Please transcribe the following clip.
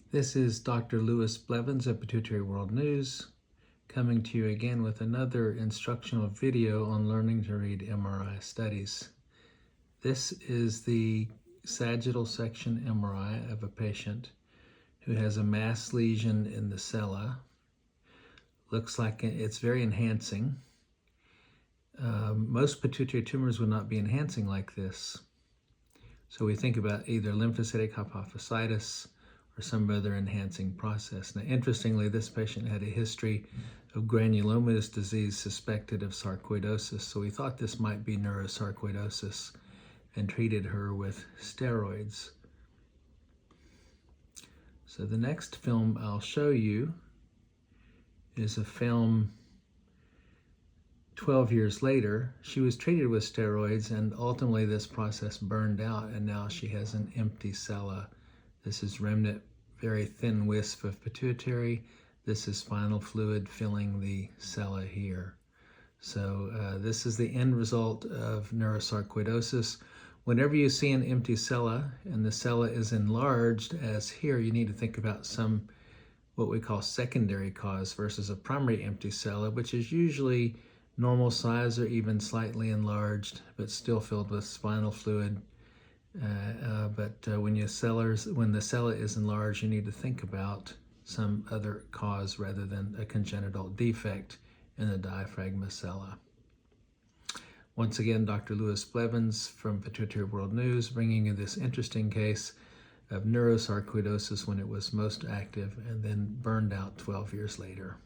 This is Dr. Louis Blevins of Pituitary World News, coming to you again with another instructional video on learning to read MRI studies. This is the sagittal section MRI of a patient who has a mass lesion in the sella. Looks like it's very enhancing. Most pituitary tumors would not be enhancing like this. So we think about either lymphocytic hypophysitis or some other enhancing process. Now, interestingly, this patient had a history of granulomatous disease suspected of sarcoidosis, so we thought this might be neurosarcoidosis and treated her with steroids. So the next film I'll show you is a film 12 years later. She was treated with steroids and ultimately this process burned out and now she has an empty sella. This is remnant, very thin wisp of pituitary. This is spinal fluid filling the sella here. So this is the end result of neurosarcoidosis. Whenever you see an empty sella and the sella is enlarged, as here, you need to think about some what we call secondary cause versus a primary empty sella, which is usually normal size or even slightly enlarged, but still filled with spinal fluid. When the sella is enlarged, you need to think about some other cause rather than a congenital defect in the diaphragma sella. Once again, Dr. Louis Blevins from Pituitary World News, bringing you this interesting case of neurosarcoidosis when it was most active and then burned out 12 years later.